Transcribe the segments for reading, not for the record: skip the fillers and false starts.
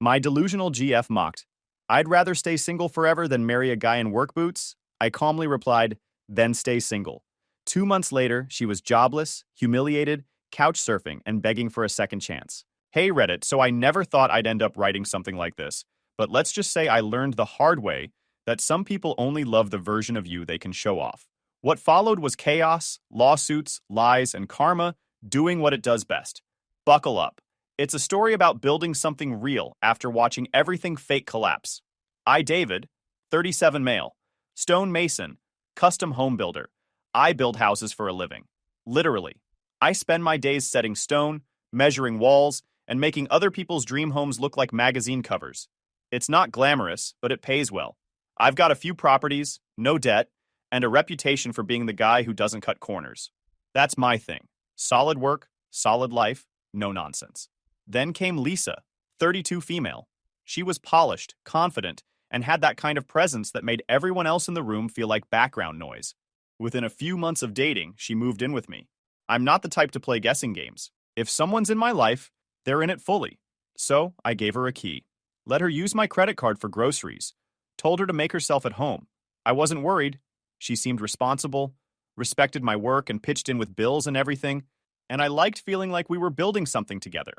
My delusional GF mocked. I'd rather stay single forever than marry a guy in work boots. I calmly replied, then stay single. 2 months later, she was jobless, humiliated, couch surfing, and begging for a second chance. Hey Reddit, so I never thought I'd end up writing something like this, but let's just say I learned the hard way that some people only love the version of you they can show off. What followed was chaos, lawsuits, lies, and karma doing what it does best. Buckle up. It's a story about building something real after watching everything fake collapse. I, David, 37 male, stone mason, custom home builder. I build houses for a living. Literally. I spend my days setting stone, measuring walls, and making other people's dream homes look like magazine covers. It's not glamorous, but it pays well. I've got a few properties, no debt, and a reputation for being the guy who doesn't cut corners. That's my thing. Solid work, solid life, no nonsense. Then came Lisa, 32 female. She was polished, confident, and had that kind of presence that made everyone else in the room feel like background noise. Within a few months of dating, she moved in with me. I'm not the type to play guessing games. If someone's in my life, they're in it fully. So I gave her a key. Let her use my credit card for groceries. Told her to make herself at home. I wasn't worried. She seemed responsible, respected my work, and pitched in with bills and everything. And I liked feeling like we were building something together.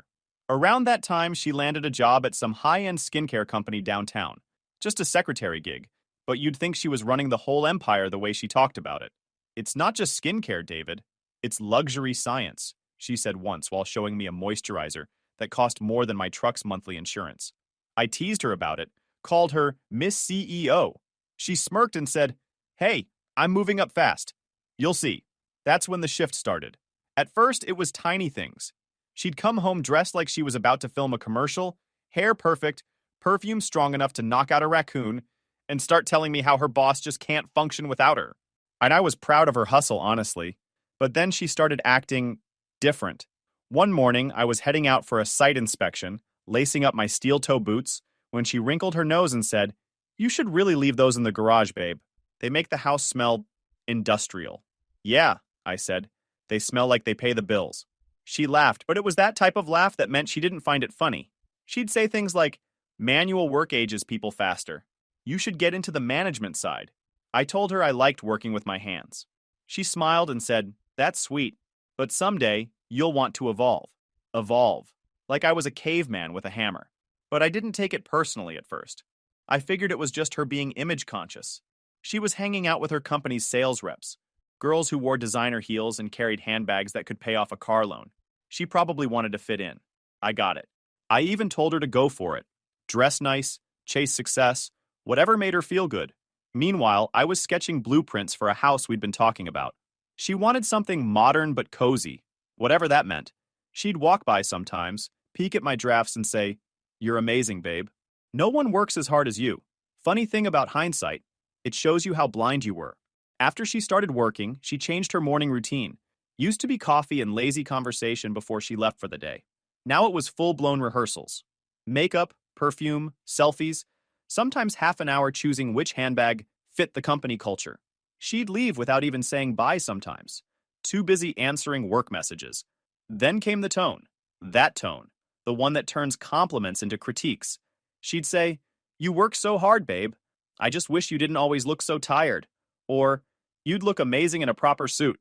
Around that time, she landed a job at some high-end skincare company downtown. Just a secretary gig, but you'd think she was running the whole empire the way she talked about it. It's not just skincare, David. It's luxury science, she said once while showing me a moisturizer that cost more than my truck's monthly insurance. I teased her about it, called her Miss CEO. She smirked and said, "Hey, I'm moving up fast. You'll see." That's when the shift started. At first, it was tiny things. She'd come home dressed like she was about to film a commercial, hair perfect, perfume strong enough to knock out a raccoon, and start telling me how her boss just can't function without her. And I was proud of her hustle, honestly. But then she started acting different. One morning, I was heading out for a site inspection, lacing up my steel-toe boots, when she wrinkled her nose and said, "You should really leave those in the garage, babe. They make the house smell industrial." "Yeah," I said. "They smell like they pay the bills." She laughed, but it was that type of laugh that meant she didn't find it funny. She'd say things like, "Manual work ages people faster. You should get into the management side." I told her I liked working with my hands. She smiled and said, "That's sweet, but someday you'll want to evolve." Evolve. Like I was a caveman with a hammer. But I didn't take it personally at first. I figured it was just her being image conscious. She was hanging out with her company's sales reps, girls who wore designer heels and carried handbags that could pay off a car loan. She probably wanted to fit in. I got it. I even told her to go for it. Dress nice, chase success, whatever made her feel good. Meanwhile, I was sketching blueprints for a house we'd been talking about. She wanted something modern but cozy, whatever that meant. She'd walk by sometimes, peek at my drafts and say, "You're amazing, babe. No one works as hard as you." Funny thing about hindsight, it shows you how blind you were. After she started working, she changed her morning routine. Used to be coffee and lazy conversation before she left for the day. Now it was full-blown rehearsals. Makeup, perfume, selfies, sometimes half an hour choosing which handbag fit the company culture. She'd leave without even saying bye sometimes. Too busy answering work messages. Then came the tone. That tone. The one that turns compliments into critiques. She'd say, "You work so hard, babe. I just wish you didn't always look so tired." Or, "You'd look amazing in a proper suit."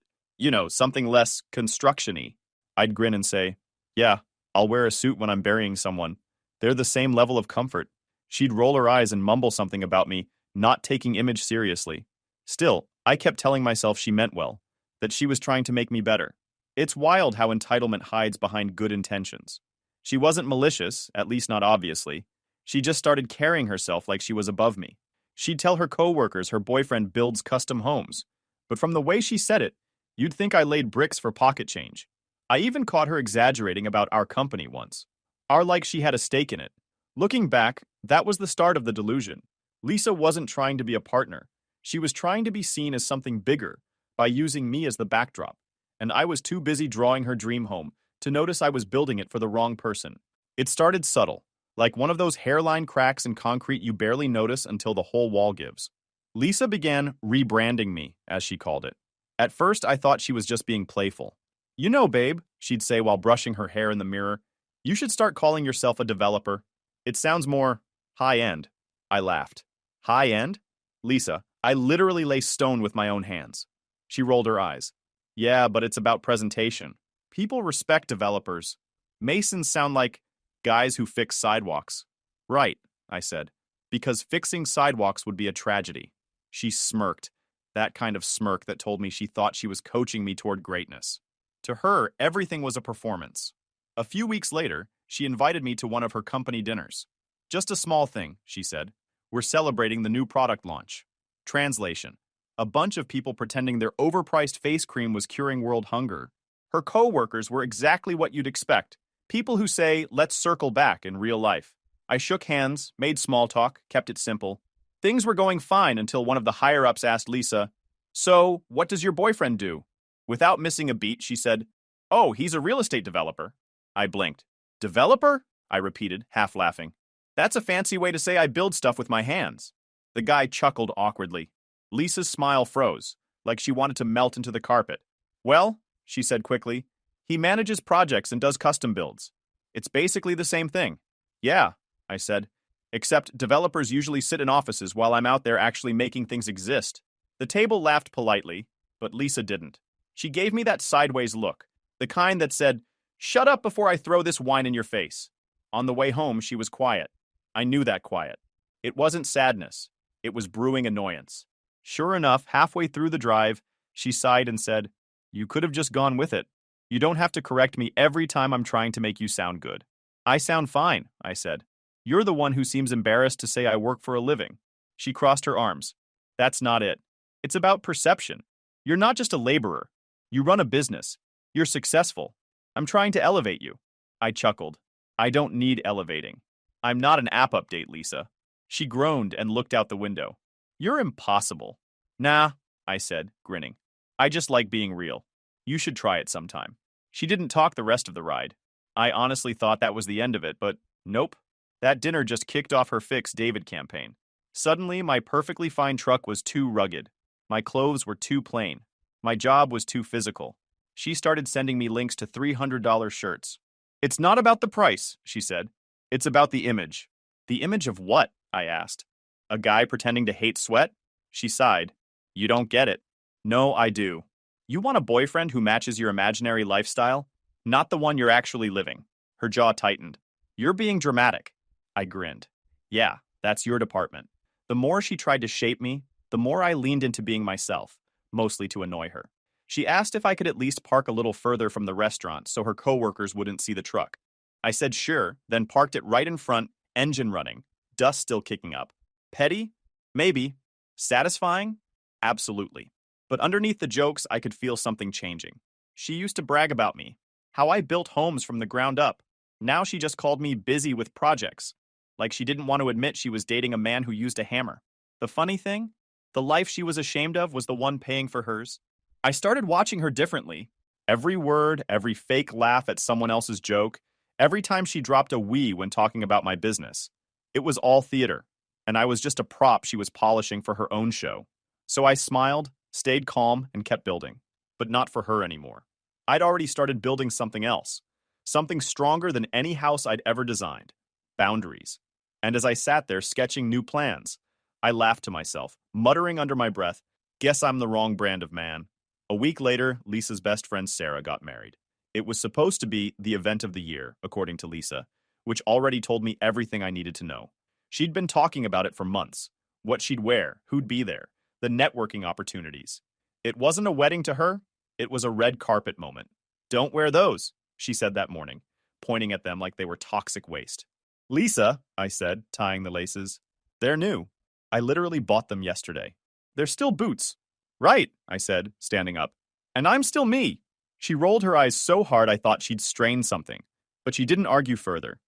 Something less construction-y. I'd grin and say, "Yeah, I'll wear a suit when I'm burying someone. They're the same level of comfort." She'd roll her eyes and mumble something about me not taking image seriously. Still, I kept telling myself she meant well, that she was trying to make me better. It's wild how entitlement hides behind good intentions. She wasn't malicious, at least not obviously. She just started carrying herself like she was above me. She'd tell her coworkers her boyfriend builds custom homes. But from the way she said it, you'd think I laid bricks for pocket change. I even caught her exaggerating about our company once. Like she had a stake in it. Looking back, that was the start of the delusion. Lisa wasn't trying to be a partner. She was trying to be seen as something bigger by using me as the backdrop. And I was too busy drawing her dream home to notice I was building it for the wrong person. It started subtle, like one of those hairline cracks in concrete you barely notice until the whole wall gives. Lisa began rebranding me, as she called it. At first, I thought she was just being playful. Babe," she'd say while brushing her hair in the mirror, "you should start calling yourself a developer." It sounds more high-end. I laughed. High-end? Lisa, I literally lay stone with my own hands. She rolled her eyes. Yeah, but it's about presentation. People respect developers. Masons sound like guys who fix sidewalks. Right, I said, because fixing sidewalks would be a tragedy. She smirked, that kind of smirk that told me she thought she was coaching me toward greatness. To her, everything was a performance. A few weeks later, she invited me to one of her company dinners. Just a small thing, she said. We're celebrating the new product launch. Translation: a bunch of people pretending their overpriced face cream was curing world hunger. Her co-workers were exactly what you'd expect. People who say, let's circle back in real life. I shook hands, made small talk, kept it simple. Things were going fine until one of the higher-ups asked Lisa, "So, what does your boyfriend do?" Without missing a beat, she said, "Oh, he's a real estate developer." I blinked. Developer? I repeated, half laughing. That's a fancy way to say I build stuff with my hands. The guy chuckled awkwardly. Lisa's smile froze, like she wanted to melt into the carpet. Well, she said quickly, he manages projects and does custom builds. It's basically the same thing. Yeah, I said, except developers usually sit in offices while I'm out there actually making things exist. The table laughed politely, but Lisa didn't. She gave me that sideways look, the kind that said, "Shut up before I throw this wine in your face." On the way home, she was quiet. I knew that quiet. It wasn't sadness. It was brewing annoyance. Sure enough, halfway through the drive, she sighed and said, "You could have just gone with it. You don't have to correct me every time I'm trying to make you sound good." "I sound fine," I said. "You're the one who seems embarrassed to say I work for a living." She crossed her arms. "That's not it. It's about perception. You're not just a laborer. You run a business. You're successful. I'm trying to elevate you." I chuckled. "I don't need elevating. I'm not an app update, Lisa." She groaned and looked out the window. "You're impossible." "Nah," I said, grinning. "I just like being real. You should try it sometime." She didn't talk the rest of the ride. I honestly thought that was the end of it, but nope. That dinner just kicked off her Fix David campaign. Suddenly, my perfectly fine truck was too rugged. My clothes were too plain. My job was too physical. She started sending me links to $300 shirts. "It's not about the price," she said. "It's about the image." "The image of what?" I asked. "A guy pretending to hate sweat?" She sighed. "You don't get it." "No, I do. You want a boyfriend who matches your imaginary lifestyle, not the one you're actually living." Her jaw tightened. "You're being dramatic." I grinned. "Yeah, that's your department." The more she tried to shape me, the more I leaned into being myself, mostly to annoy her. She asked if I could at least park a little further from the restaurant so her coworkers wouldn't see the truck. I said sure, then parked it right in front, engine running, dust still kicking up. Petty? Maybe. Satisfying? Absolutely. But underneath the jokes, I could feel something changing. She used to brag about me, how I built homes from the ground up. Now she just called me busy with projects, like she didn't want to admit she was dating a man who used a hammer. The funny thing? The life she was ashamed of was the one paying for hers. I started watching her differently. Every word, every fake laugh at someone else's joke, every time she dropped a "we" when talking about my business. It was all theater, and I was just a prop she was polishing for her own show. So I smiled, stayed calm, and kept building. But not for her anymore. I'd already started building something else. Something stronger than any house I'd ever designed. Boundaries. And as I sat there sketching new plans, I laughed to myself, muttering under my breath, "Guess I'm the wrong brand of man." A week later, Lisa's best friend Sarah got married. It was supposed to be the event of the year, according to Lisa, which already told me everything I needed to know. She'd been talking about it for months. What she'd wear, who'd be there, the networking opportunities. It wasn't a wedding to her, it was a red carpet moment. "Don't wear those," she said that morning, pointing at them like they were toxic waste. "Lisa," I said, tying the laces. "They're new. I literally bought them yesterday. They're still boots." "Right," I said, standing up. "And I'm still me." She rolled her eyes so hard I thought she'd strained something, but she didn't argue further.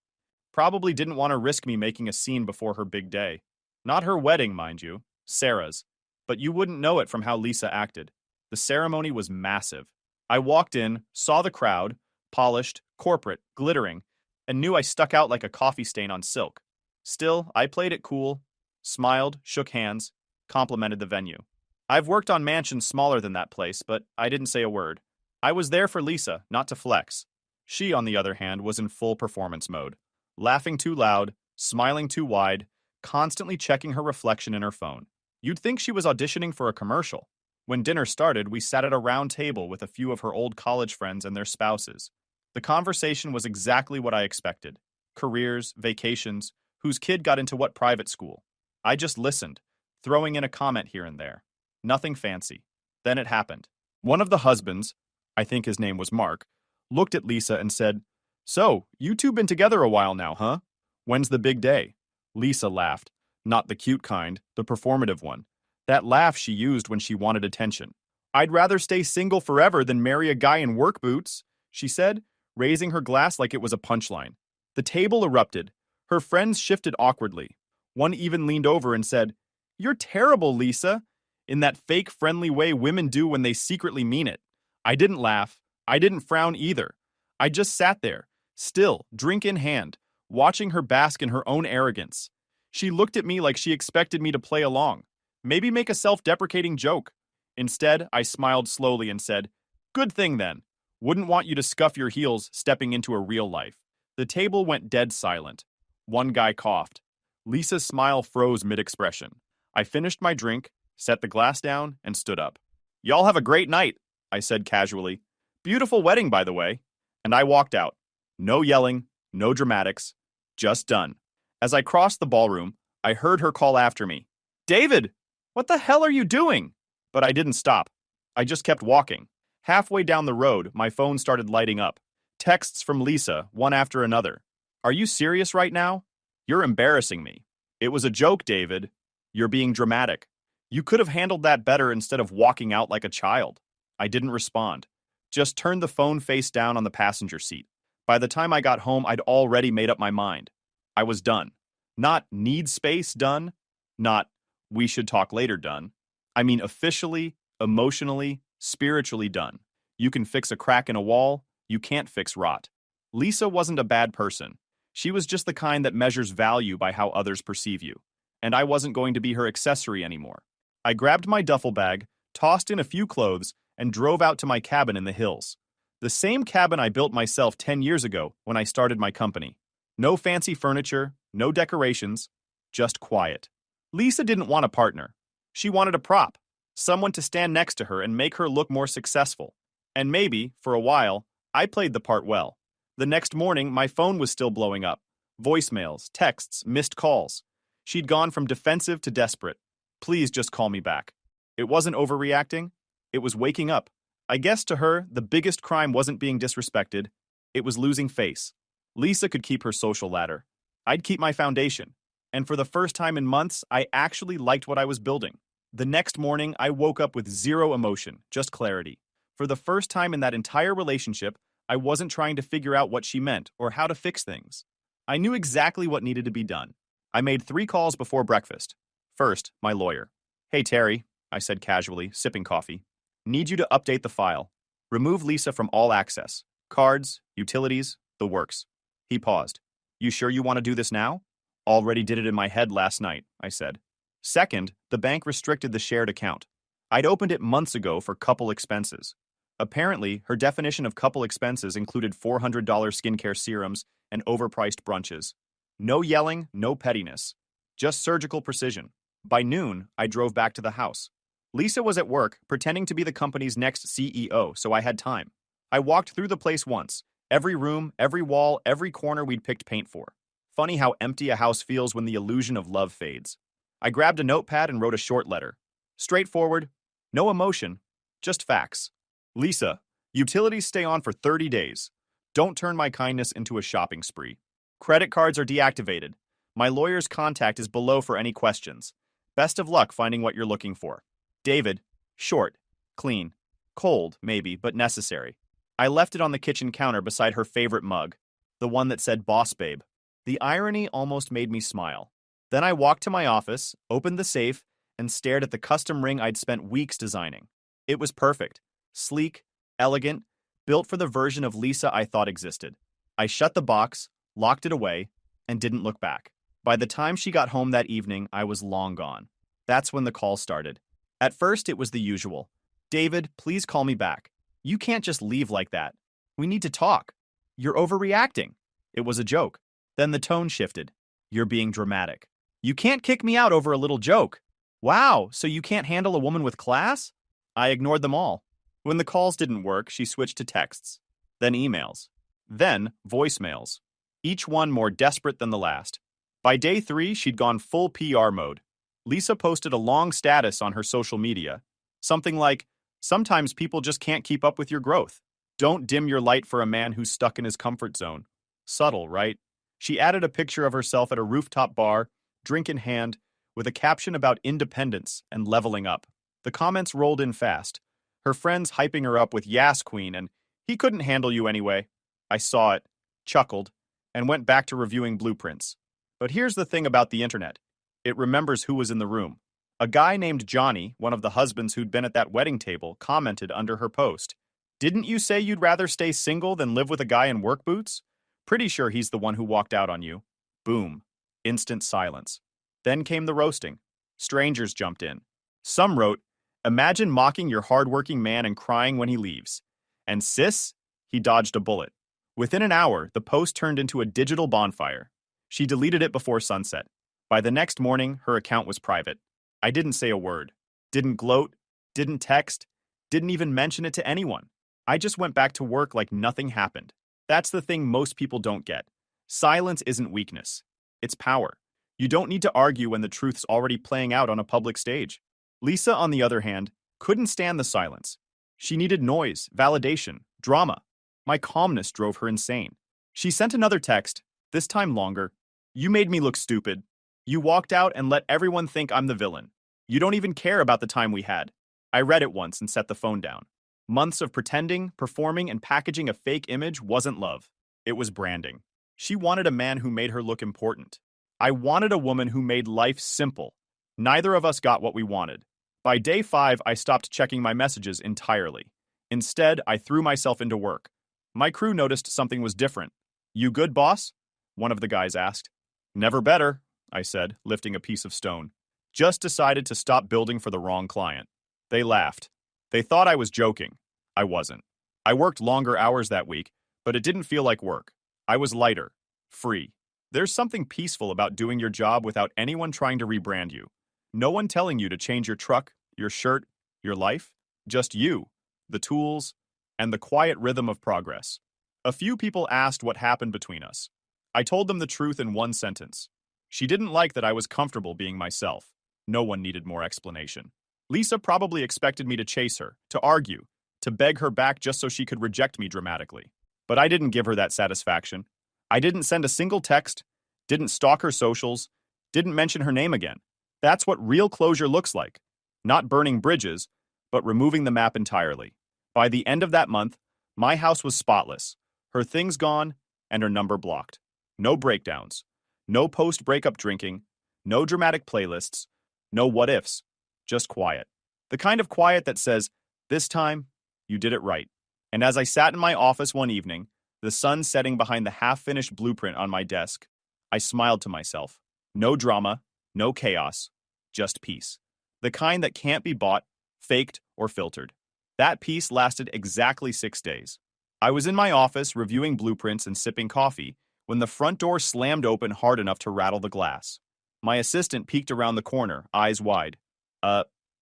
Probably didn't want to risk me making a scene before her big day. Not her wedding, mind you, Sarah's. But you wouldn't know it from how Lisa acted. The ceremony was massive. I walked in, saw the crowd, polished, corporate, glittering, and knew I stuck out like a coffee stain on silk. Still, I played it cool, smiled, shook hands, complimented the venue. I've worked on mansions smaller than that place, but I didn't say a word. I was there for Lisa, not to flex. She, on the other hand, was in full performance mode. Laughing too loud, smiling too wide, constantly checking her reflection in her phone. You'd think she was auditioning for a commercial. When dinner started, we sat at a round table with a few of her old college friends and their spouses. The conversation was exactly what I expected. Careers, vacations, whose kid got into what private school. I just listened, throwing in a comment here and there. Nothing fancy. Then it happened. One of the husbands, I think his name was Mark, looked at Lisa and said, "So, you two been together a while now, huh? When's the big day?" Lisa laughed. Not the cute kind, the performative one. That laugh she used when she wanted attention. "I'd rather stay single forever than marry a guy in work boots," she said, raising her glass like it was a punchline. The table erupted. Her friends shifted awkwardly. One even leaned over and said, "You're terrible, Lisa," in that fake friendly way women do when they secretly mean it. I didn't laugh. I didn't frown either. I just sat there, still, drink in hand, watching her bask in her own arrogance. She looked at me like she expected me to play along, maybe make a self-deprecating joke. Instead, I smiled slowly and said, "Good thing then. Wouldn't want you to scuff your heels stepping into a real life." The table went dead silent. One guy coughed. Lisa's smile froze mid-expression. I finished my drink, set the glass down, and stood up. "Y'all have a great night," I said casually. "Beautiful wedding, by the way." And I walked out. No yelling, no dramatics, just done. As I crossed the ballroom, I heard her call after me. "David, what the hell are you doing?" But I didn't stop. I just kept walking. Halfway down the road, my phone started lighting up. Texts from Lisa, one after another. "Are you serious right now? You're embarrassing me." "It was a joke, David. You're being dramatic. You could have handled that better instead of walking out like a child." I didn't respond. Just turned the phone face down on the passenger seat. By the time I got home, I'd already made up my mind. I was done. Not need space done. Not we should talk later done. I mean officially, emotionally, spiritually done. You can fix a crack in a wall. You can't fix rot. Lisa wasn't a bad person. She was just the kind that measures value by how others perceive you. And I wasn't going to be her accessory anymore. I grabbed my duffel bag, tossed in a few clothes, and drove out to my cabin in the hills. The same cabin I built myself 10 years ago when I started my company. No fancy furniture, no decorations, just quiet. Lisa didn't want a partner. She wanted a prop, someone to stand next to her and make her look more successful. And maybe, for a while, I played the part well. The next morning, my phone was still blowing up. Voicemails, texts, missed calls. She'd gone from defensive to desperate. "Please just call me back." It wasn't overreacting. It was waking up. I guess to her, the biggest crime wasn't being disrespected. It was losing face. Lisa could keep her social ladder. I'd keep my foundation. And for the first time in months, I actually liked what I was building. The next morning, I woke up with zero emotion, just clarity. For the first time in that entire relationship, I wasn't trying to figure out what she meant or how to fix things. I knew exactly what needed to be done. I made 3 calls before breakfast. First, my lawyer. "Hey, Terry," I said casually, sipping coffee. "Need you to update the file. Remove Lisa from all access. Cards, utilities, the works." He paused. "You sure you want to do this now?" "Already did it in my head last night," I said. Second, the bank restricted the shared account. I'd opened it months ago for couple expenses. Apparently, her definition of couple expenses included $400 skincare serums and overpriced brunches. No yelling, no pettiness. Just surgical precision. By noon, I drove back to the house. Lisa was at work, pretending to be the company's next CEO, so I had time. I walked through the place once. Every room, every wall, every corner we'd picked paint for. Funny how empty a house feels when the illusion of love fades. I grabbed a notepad and wrote a short letter. Straightforward, no emotion, just facts. "Lisa, utilities stay on for 30 days. Don't turn my kindness into a shopping spree. Credit cards are deactivated. My lawyer's contact is below for any questions. Best of luck finding what you're looking for. David." Short, clean, cold, maybe, but necessary. I left it on the kitchen counter beside her favorite mug, the one that said "Boss Babe." The irony almost made me smile. Then I walked to my office, opened the safe, and stared at the custom ring I'd spent weeks designing. It was perfect. Sleek, elegant, built for the version of Lisa I thought existed. I shut the box, locked it away, and didn't look back. By the time she got home that evening, I was long gone. That's when the call started. At first, it was the usual. "David, please call me back. You can't just leave like that. We need to talk. You're overreacting." It was a joke. Then the tone shifted. You're being dramatic. You can't kick me out over a little joke. Wow, so you can't handle a woman with class? I ignored them all. When the calls didn't work, she switched to texts, then emails, then voicemails, each one more desperate than the last. By day 3, she'd gone full PR mode. Lisa posted a long status on her social media, something like, "Sometimes people just can't keep up with your growth. Don't dim your light for a man who's stuck in his comfort zone." Subtle, right? She added a picture of herself at a rooftop bar, drink in hand, with a caption about independence and leveling up. The comments rolled in fast, her friends hyping her up with "Yas Queen" and "He couldn't handle you anyway." I saw it, chuckled, and went back to reviewing blueprints. But here's the thing about the internet. It remembers who was in the room. A guy named Johnny, one of the husbands who'd been at that wedding table, commented under her post, "Didn't you say you'd rather stay single than live with a guy in work boots? Pretty sure he's the one who walked out on you." Boom. Instant silence. Then came the roasting. Strangers jumped in. Some wrote, "Imagine mocking your hardworking man and crying when he leaves." And sis, he dodged a bullet. Within an hour, the post turned into a digital bonfire. She deleted it before sunset. By the next morning, her account was private. I didn't say a word. Didn't gloat. Didn't text. Didn't even mention it to anyone. I just went back to work like nothing happened. That's the thing most people don't get. Silence isn't weakness. It's power. You don't need to argue when the truth's already playing out on a public stage. Lisa, on the other hand, couldn't stand the silence. She needed noise, validation, drama. My calmness drove her insane. She sent another text, this time longer. "You made me look stupid. You walked out and let everyone think I'm the villain. You don't even care about the time we had." I read it once and set the phone down. Months of pretending, performing, and packaging a fake image wasn't love. It was branding. She wanted a man who made her look important. I wanted a woman who made life simple. Neither of us got what we wanted. By day 5, I stopped checking my messages entirely. Instead, I threw myself into work. My crew noticed something was different. "You good, boss?" one of the guys asked. "Never better," I said, lifting a piece of stone. "Just decided to stop building for the wrong client." They laughed. They thought I was joking. I wasn't. I worked longer hours that week, but it didn't feel like work. I was lighter, free. There's something peaceful about doing your job without anyone trying to rebrand you. No one telling you to change your truck, your shirt, your life. Just you, the tools, and the quiet rhythm of progress. A few people asked what happened between us. I told them the truth in one sentence. She didn't like that I was comfortable being myself. No one needed more explanation. Lisa probably expected me to chase her, to argue, to beg her back just so she could reject me dramatically. But I didn't give her that satisfaction. I didn't send a single text, didn't stalk her socials, didn't mention her name again. That's what real closure looks like. Not burning bridges, but removing the map entirely. By the end of that month, my house was spotless, her things gone, and her number blocked. No breakdowns, no post-breakup drinking, no dramatic playlists, no what-ifs, just quiet. The kind of quiet that says, "This time, you did it right." And as I sat in my office one evening, the sun setting behind the half-finished blueprint on my desk, I smiled to myself. No drama, no chaos, just peace. The kind that can't be bought, faked, or filtered. That peace lasted exactly 6 days. I was in my office reviewing blueprints and sipping coffee when the front door slammed open hard enough to rattle the glass. My assistant peeked around the corner, eyes wide.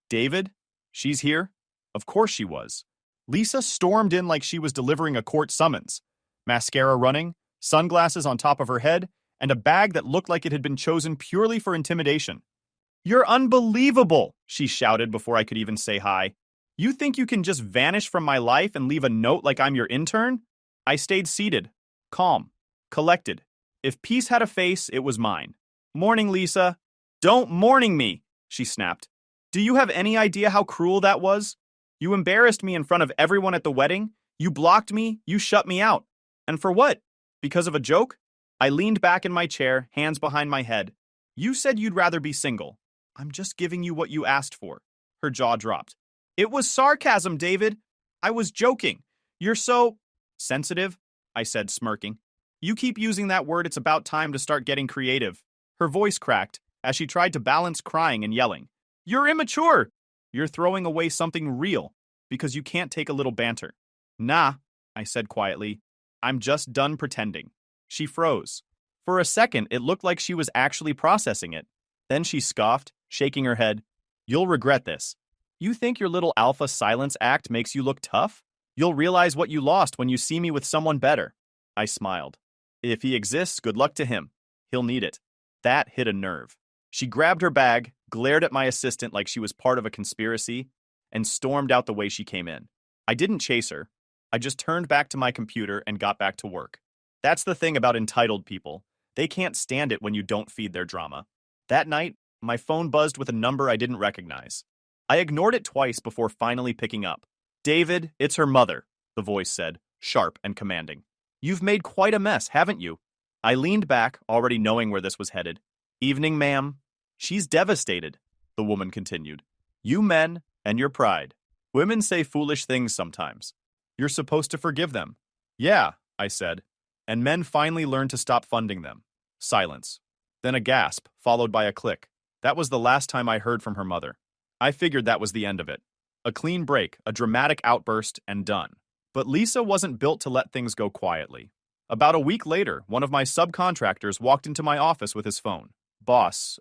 David? She's here?" Of course she was. Lisa stormed in like she was delivering a court summons. Mascara running, sunglasses on top of her head, and a bag that looked like it had been chosen purely for intimidation. "You're unbelievable," she shouted before I could even say hi. "You think you can just vanish from my life and leave a note like I'm your intern?" I stayed seated, calm, collected. If peace had a face, it was mine. "Morning, Lisa." "Don't morning me," she snapped. "Do you have any idea how cruel that was? You embarrassed me in front of everyone at the wedding. You blocked me. You shut me out. And for what? Because of a joke?" I leaned back in my chair, hands behind my head. "You said you'd rather be single." "I'm just giving you what you asked for." Her jaw dropped. "It was sarcasm, David. I was joking. You're so sensitive," I said, smirking. "You keep using that word, it's about time to start getting creative." Her voice cracked as she tried to balance crying and yelling. "You're immature. You're throwing away something real because you can't take a little banter." "Nah," I said quietly. "I'm just done pretending." She froze. For a second, it looked like she was actually processing it. Then she scoffed, shaking her head. You'll regret this. You think your little alpha silence act makes you look tough? You'll realize what you lost when you see me with someone better. I smiled. If he exists, good luck to him. He'll need it. That hit a nerve. She grabbed her bag, glared at my assistant like she was part of a conspiracy, and stormed out the way she came in. I didn't chase her. I just turned back to my computer and got back to work. That's the thing about entitled people. They can't stand it when you don't feed their drama. That night, my phone buzzed with a number I didn't recognize. I ignored it twice before finally picking up. David, it's her mother, the voice said, sharp and commanding. You've made quite a mess, haven't you? I leaned back, already knowing where this was headed. Evening, ma'am. She's devastated, the woman continued. You men and your pride. Women say foolish things sometimes. You're supposed to forgive them. Yeah, I said. And men finally learned to stop funding them. Silence. Then a gasp, followed by a click. That was the last time I heard from her mother. I figured that was the end of it. A clean break, a dramatic outburst, and done. But Lisa wasn't built to let things go quietly. About a week later, one of my subcontractors walked into my office with his phone. Boss,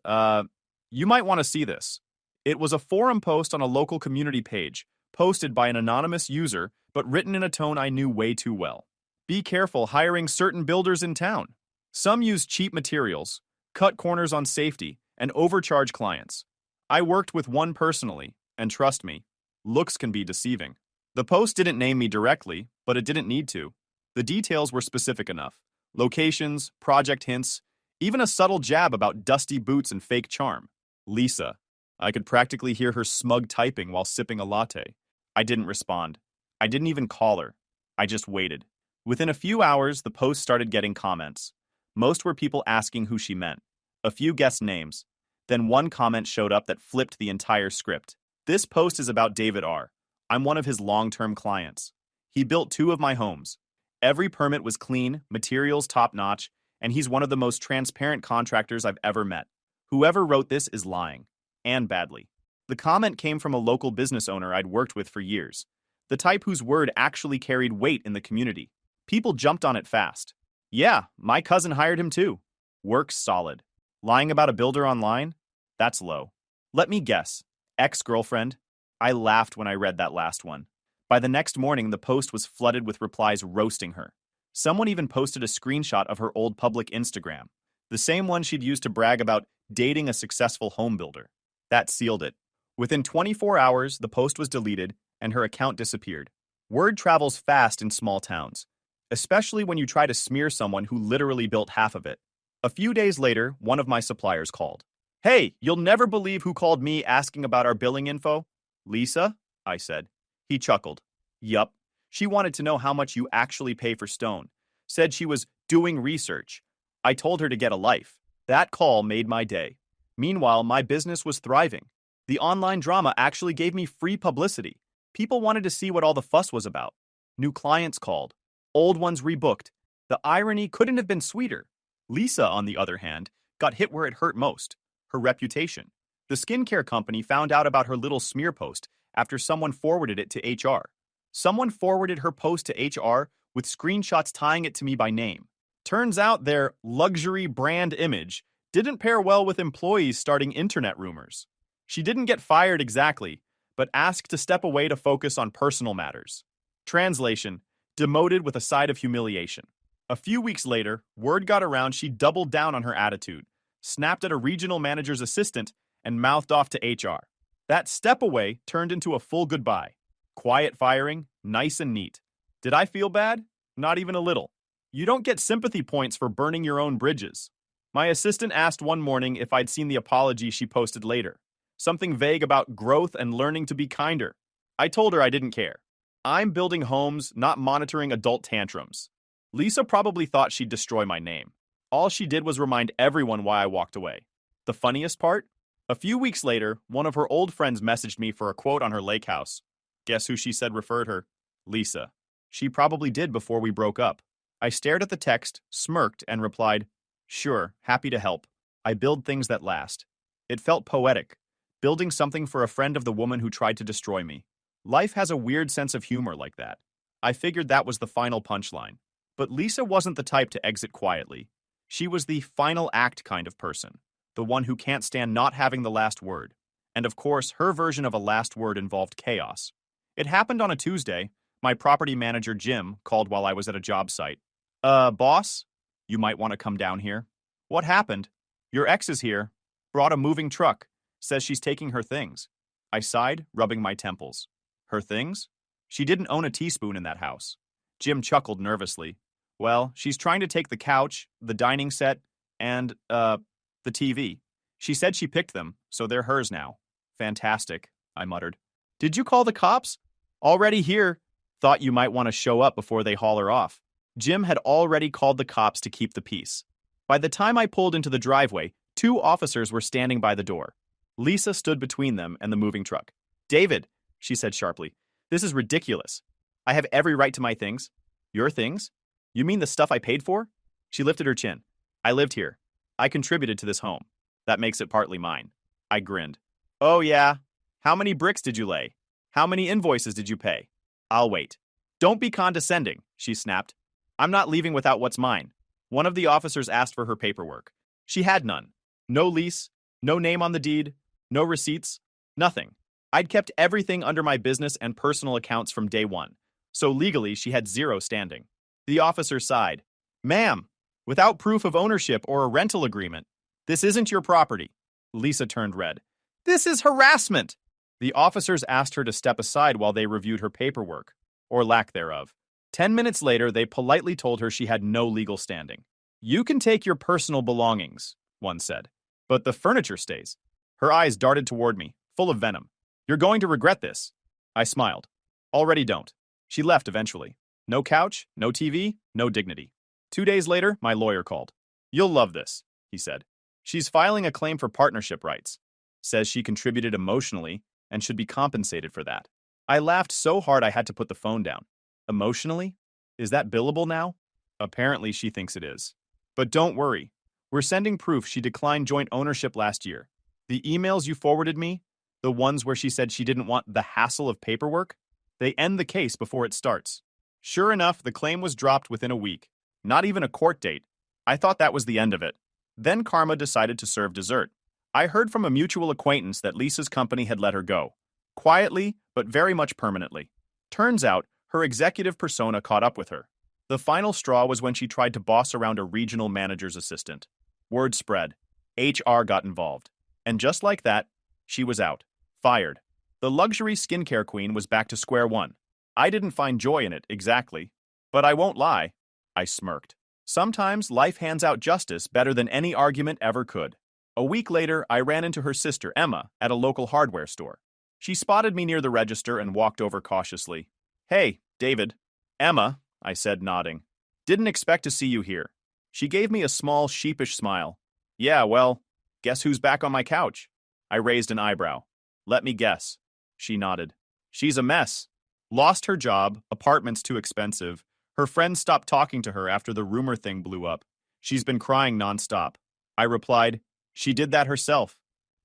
you might want to see this. It was a forum post on a local community page, posted by an anonymous user, but written in a tone I knew way too well. Be careful hiring certain builders in town. Some use cheap materials, cut corners on safety, and overcharge clients. I worked with one personally, and trust me, looks can be deceiving. The post didn't name me directly, but it didn't need to. The details were specific enough. Locations, project hints, even a subtle jab about dusty boots and fake charm. Lisa. I could practically hear her smug typing while sipping a latte. I didn't respond. I didn't even call her. I just waited. Within a few hours, the post started getting comments. Most were people asking who she meant. A few guessed names. Then one comment showed up that flipped the entire script. This post is about David R. I'm one of his long-term clients. He built 2 of my homes. Every permit was clean, materials top-notch, and he's one of the most transparent contractors I've ever met. Whoever wrote this is lying. And badly. The comment came from a local business owner I'd worked with for years. The type whose word actually carried weight in the community. People jumped on it fast. Yeah, my cousin hired him too. Works solid. Lying about a builder online? That's low. Let me guess. Ex-girlfriend? I laughed when I read that last one. By the next morning, the post was flooded with replies roasting her. Someone even posted a screenshot of her old public Instagram, the same one she'd used to brag about dating a successful home builder. That sealed it. Within 24 hours, the post was deleted and her account disappeared. Word travels fast in small towns, especially when you try to smear someone who literally built half of it. A few days later, one of my suppliers called. Hey, you'll never believe who called me asking about our billing info? Lisa? I said. He chuckled. Yup. She wanted to know how much you actually pay for stone. Said she was doing research. I told her to get a life. That call made my day. Meanwhile, my business was thriving. The online drama actually gave me free publicity. People wanted to see what all the fuss was about. New clients called. Old ones rebooked. The irony couldn't have been sweeter. Lisa, on the other hand, got hit where it hurt most. Her reputation. The skincare company found out about her little smear post after someone forwarded it to HR. Someone forwarded her post to HR with screenshots tying it to me by name. Turns out their luxury brand image didn't pair well with employees starting internet rumors. She didn't get fired exactly, but asked to step away to focus on personal matters. Translation, demoted with a side of humiliation. A few weeks later, word got around she doubled down on her attitude, snapped at a regional manager's assistant, and mouthed off to HR. That step away turned into a full goodbye. Quiet firing, nice and neat. Did I feel bad? Not even a little. You don't get sympathy points for burning your own bridges. My assistant asked one morning if I'd seen the apology she posted later. Something vague about growth and learning to be kinder. I told her I didn't care. I'm building homes, not monitoring adult tantrums. Lisa probably thought she'd destroy my name. All she did was remind everyone why I walked away. The funniest part? A few weeks later, one of her old friends messaged me for a quote on her lake house. Guess who she said referred her? Lisa. She probably did before we broke up. I stared at the text, smirked, and replied, Sure, happy to help. I build things that last. It felt poetic, building something for a friend of the woman who tried to destroy me. Life has a weird sense of humor like that. I figured that was the final punchline. But Lisa wasn't the type to exit quietly. She was the final act kind of person, the one who can't stand not having the last word. And of course, her version of a last word involved chaos. It happened on a Tuesday. My property manager, Jim, called while I was at a job site. Boss? You might want to come down here. What happened? Your ex is here. Brought a moving truck. Says she's taking her things. I sighed, rubbing my temples. Her things? She didn't own a teaspoon in that house. Jim chuckled nervously. Well, she's trying to take the couch, the dining set, and, the TV. She said she picked them, so they're hers now. Fantastic, I muttered. Did you call the cops? Already here. Thought you might want to show up before they haul her off. Jim had already called the cops to keep the peace. By the time I pulled into the driveway, 2 officers were standing by the door. Lisa stood between them and the moving truck. David, she said sharply, this is ridiculous. I have every right to my things. Your things? You mean the stuff I paid for? She lifted her chin. I lived here. I contributed to this home. That makes it partly mine. I grinned. Oh yeah? How many bricks did you lay? How many invoices did you pay? I'll wait. Don't be condescending, she snapped. I'm not leaving without what's mine. One of the officers asked for her paperwork. She had none. No lease, no name on the deed, no receipts, nothing. I'd kept everything under my business and personal accounts from day one, so legally she had 0 standing. The officer sighed. Ma'am, without proof of ownership or a rental agreement, this isn't your property. Lisa turned red. This is harassment! The officers asked her to step aside while they reviewed her paperwork, or lack thereof. 10 minutes later, they politely told her she had no legal standing. You can take your personal belongings, one said, but the furniture stays. Her eyes darted toward me, full of venom. You're going to regret this. I smiled. Already don't. She left eventually. No couch, no TV, no dignity. 2 days later, my lawyer called. You'll love this, he said. She's filing a claim for partnership rights. Says she contributed emotionally and should be compensated for that. I laughed so hard I had to put the phone down. Emotionally? Is that billable now? Apparently she thinks it is. But don't worry. We're sending proof she declined joint ownership last year. The emails you forwarded me, the ones where she said she didn't want the hassle of paperwork, they end the case before it starts. Sure enough, the claim was dropped within a week. Not even a court date. I thought that was the end of it. Then Karma decided to serve dessert. I heard from a mutual acquaintance that Lisa's company had let her go. Quietly, but very much permanently. Turns out, her executive persona caught up with her. The final straw was when she tried to boss around a regional manager's assistant. Word spread. HR got involved. And just like that, she was out. Fired. The luxury skincare queen was back to square one. I didn't find joy in it, exactly. But I won't lie. I smirked. Sometimes life hands out justice better than any argument ever could. A week later, I ran into her sister, Emma, at a local hardware store. She spotted me near the register and walked over cautiously. Hey, David. Emma, I said, nodding. Didn't expect to see you here. She gave me a small, sheepish smile. Yeah, well, guess who's back on my couch? I raised an eyebrow. Let me guess. She nodded. She's a mess. Lost her job, apartment's too expensive. Her friends stopped talking to her after the rumor thing blew up. She's been crying nonstop. I replied, she did that herself.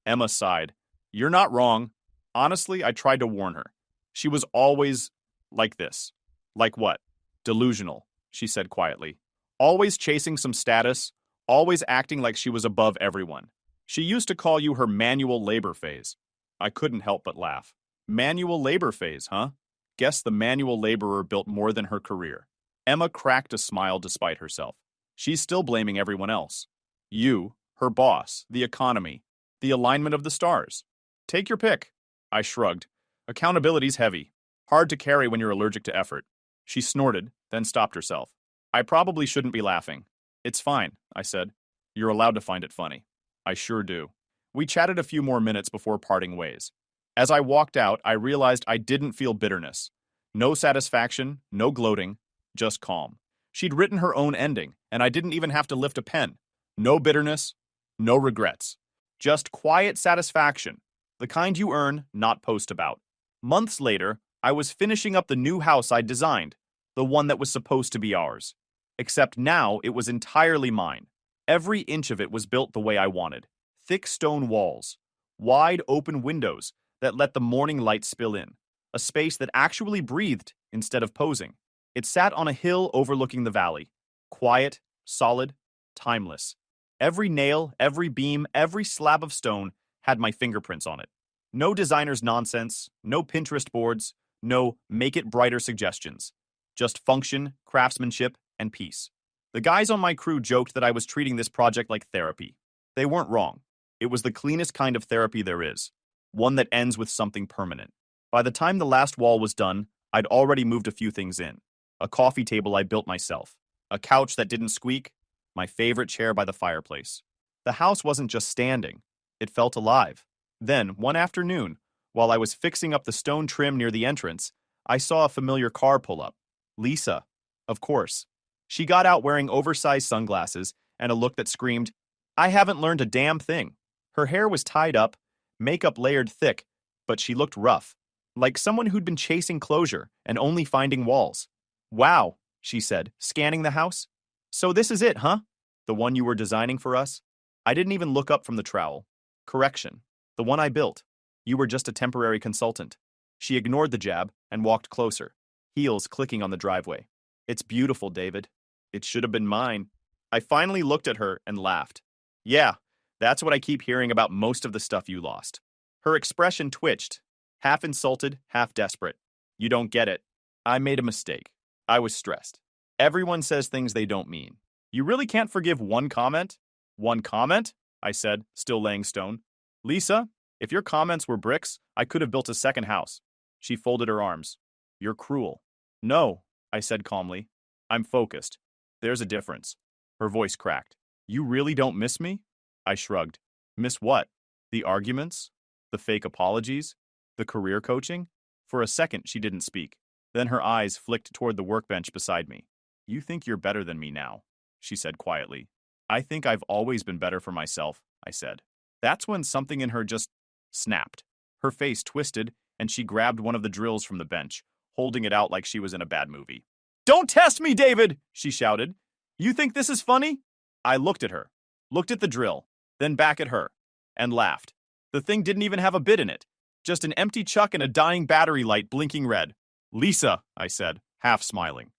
Emma sighed. You're not wrong. Honestly, I tried to warn her. She was always like this. Like what? Delusional, she said quietly. Always chasing some status, always acting like she was above everyone. She used to call you her manual labor phase. I couldn't help but laugh. Manual labor phase, huh? Guess the manual laborer built more than her career. Emma cracked a smile despite herself. She's still blaming everyone else. You, her boss, the economy, the alignment of the stars. Take your pick. I shrugged. Accountability's heavy. Hard to carry when you're allergic to effort. She snorted, then stopped herself. I probably shouldn't be laughing. It's fine, I said. You're allowed to find it funny. I sure do. We chatted a few more minutes before parting ways. As I walked out, I realized I didn't feel bitterness. No satisfaction, no gloating, just calm. She'd written her own ending, and I didn't even have to lift a pen. No bitterness, no regrets. Just quiet satisfaction, the kind you earn, not post about. Months later, I was finishing up the new house I'd designed, the one that was supposed to be ours. Except now it was entirely mine. Every inch of it was built the way I wanted. Thick stone walls, wide open windows that let the morning light spill in, a space that actually breathed instead of posing. It sat on a hill overlooking the valley, quiet, solid, Timeless. Every nail, every beam, every slab of stone had my fingerprints on it. No designer's nonsense, no Pinterest boards, no make it brighter suggestions. Just function, craftsmanship, and peace. The guys on my crew joked that I was treating this project like therapy. They weren't wrong. It was the cleanest kind of therapy there is, one that ends with something permanent. By the time the last wall was done, I'd already moved a few things in. A coffee table I built myself, a couch that didn't squeak, my favorite chair by the fireplace. The house wasn't just standing, it felt alive. Then, one afternoon, while I was fixing up the stone trim near the entrance, I saw a familiar car pull up. Lisa, of course. She got out wearing oversized sunglasses and a look that screamed, I haven't learned a damn thing. Her hair was tied up, makeup layered thick, but she looked rough, like someone who'd been chasing closure and only finding walls. Wow, she said, scanning the house. So this is it, huh? The one you were designing for us? I didn't even look up from the trowel. Correction. The one I built. You were just a temporary consultant. She ignored the jab and walked closer, heels clicking on the driveway. It's beautiful, David. It should have been mine. I finally looked at her and laughed. Yeah, that's what I keep hearing about most of the stuff you lost. Her expression twitched, half insulted, half desperate. You don't get it. I made a mistake. I was stressed. Everyone says things they don't mean. You really can't forgive one comment? One comment? I said, still laying stone. Lisa, if your comments were bricks, I could have built a second house. She folded her arms. You're cruel. No, I said calmly. I'm focused. There's a difference. Her voice cracked. You really don't miss me? I shrugged. Miss what? The arguments? The fake apologies? The career coaching? For a second, she didn't speak. Then her eyes flicked toward the workbench beside me. You think you're better than me now, she said quietly. I think I've always been better for myself, I said. That's when something in her just snapped. Her face twisted, and she grabbed one of the drills from the bench, holding it out like she was in a bad movie. Don't test me, David, she shouted. You think this is funny? I looked at her, looked at the drill, then back at her, and laughed. The thing didn't even have a bit in it, just an empty chuck and a dying battery light blinking red. Lisa, I said, half smiling.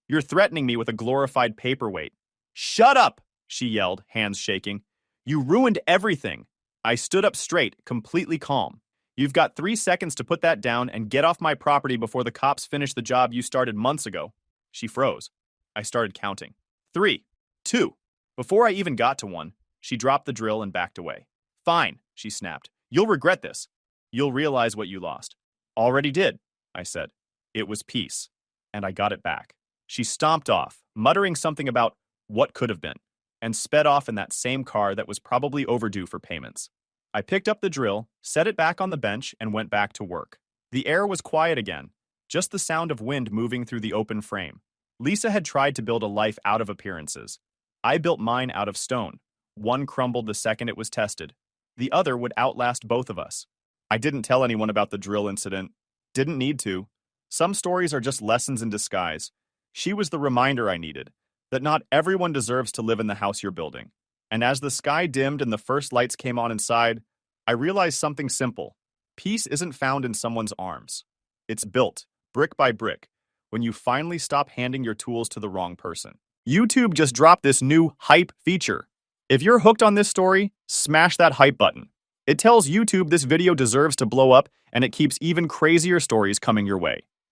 You're threatening me with a glorified paperweight. Shut up, she yelled, hands shaking. You ruined everything. I stood up straight, completely calm. You've got 3 seconds to put that down and get off my property before the cops finish the job you started months ago. She froze. I started counting. 3, 2. Before I even got to 1, she dropped the drill and backed away. Fine, she snapped. You'll regret this. You'll realize what you lost. Already did, I said. It was peace, and I got it back. She stomped off, muttering something about what could have been, and sped off in that same car that was probably overdue for payments. I picked up the drill, set it back on the bench, and went back to work. The air was quiet again, just the sound of wind moving through the open frame. Lisa had tried to build a life out of appearances. I built mine out of stone. One crumbled the second it was tested. The other would outlast both of us. I didn't tell anyone about the drill incident. Didn't need to. Some stories are just lessons in disguise. She was the reminder I needed, that not everyone deserves to live in the house you're building. And as the sky dimmed and the first lights came on inside, I realized something simple. Peace isn't found in someone's arms. It's built, brick by brick, when you finally stop handing your tools to the wrong person. YouTube just dropped this new hype feature. If you're hooked on this story, smash that hype button. It tells YouTube this video deserves to blow up, and it keeps even crazier stories coming your way.